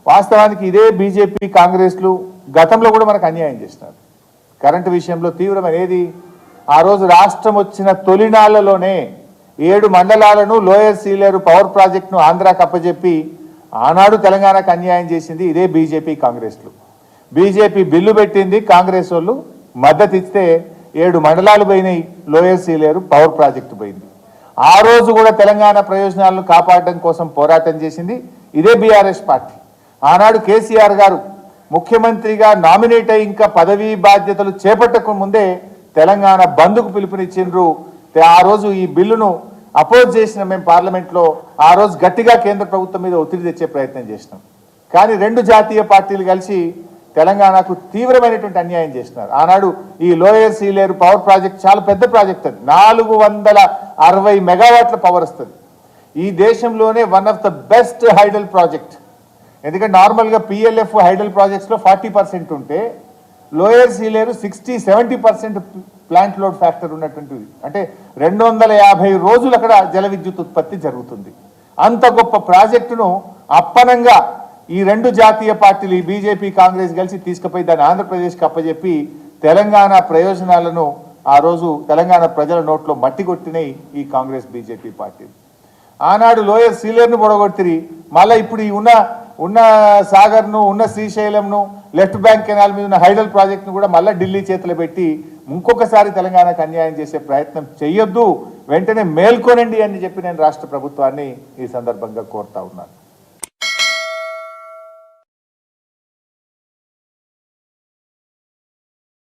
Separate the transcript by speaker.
Speaker 1: వాస్తవానికి ఇదే బీజేపీ కాంగ్రెస్లు గతంలో కూడా మనకు అన్యాయం చేసినారు. కరెంటు విషయంలో తీవ్రమైనది ఆ రోజు రాష్ట్రం వచ్చిన తొలినాళ్లలోనే 7 మండలాలను లోయర్ సీలేరు పవర్ ప్రాజెక్టును ఆంధ్రాకి అప్పచెప్పి ఆనాడు తెలంగాణకు అన్యాయం చేసింది ఇదే బీజేపీ కాంగ్రెస్లు. బీజేపీ బిల్లు పెట్టింది, కాంగ్రెస్ వాళ్ళు మద్దతు ఇస్తే 7 మండలాలు పోయినాయి, లోయర్ సీలేరు పవర్ ప్రాజెక్టు పోయింది. ఆ రోజు కూడా తెలంగాణ ప్రయోజనాలను కాపాడడం కోసం పోరాటం చేసింది ఇదే బీఆర్ఎస్ పార్టీ. ఆనాడు కేసీఆర్ గారు ముఖ్యమంత్రిగా నామినేట్ అయి ఇంకా పదవీ బాధ్యతలు చేపట్టక ముందే తెలంగాణ బంద్కు పిలుపునిచ్చిండ్రు. ఆ రోజు ఈ బిల్లును అపోజ్ చేసిన మేము పార్లమెంట్లో ఆ రోజు గట్టిగా కేంద్ర ప్రభుత్వం మీద ఒత్తిడి తెచ్చే ప్రయత్నం చేసినాం. కానీ 2 జాతీయ పార్టీలు కలిసి తెలంగాణకు తీవ్రమైనటువంటి అన్యాయం చేస్తున్నారు. ఆనాడు ఈ లోయర్ సీలేరు పవర్ ప్రాజెక్ట్ చాలా పెద్ద ప్రాజెక్ట్, అది 460 మెగావాట్ల పవర్ వస్తుంది. ఈ దేశంలోనే one of the best hydel project. ఎందుకంటే నార్మల్గా పిఎల్ఎఫ్ హైడల్ ప్రాజెక్ట్స్లో 40% ఉంటే lower Sileru 60-70% plant load factor ఉన్నటువంటిది. అంటే 250 రోజులు అక్కడ జల విద్యుత్ ఉత్పత్తి జరుగుతుంది. అంత గొప్ప ప్రాజెక్టును అప్పనంగా ఈ 2 జాతీయ పార్టీలు, ఈ బీజేపీ కాంగ్రెస్ కలిసి తీసుకుపోయి దాన్ని ఆంధ్రప్రదేశ్కి అప్పచెప్పి తెలంగాణ ప్రయోజనాలను ఆ రోజు తెలంగాణ ప్రజల నోట్లో మట్టి కొట్టినాయి ఈ కాంగ్రెస్ బీజేపీ పార్టీలు. ఆనాడు లోయర్ సీలేరును పొడగొట్టిరి, మళ్ళీ ఇప్పుడు ఈ ఉన్న సాగర్ను, ఉన్న శ్రీశైలంను, లెఫ్ట్ బ్యాంక్ కెనాల్ మీద ఉన్న హైడల్ ప్రాజెక్టును కూడా మళ్ళీ ఢిల్లీ చేతులు పెట్టి ఇంకొకసారి తెలంగాణకు అన్యాయం చేసే ప్రయత్నం చేయొద్దు, వెంటనే మేల్కొనండి అని చెప్పి నేను రాష్ట్ర ప్రభుత్వాన్ని ఈ సందర్భంగా కోరుతా ఉన్నాను.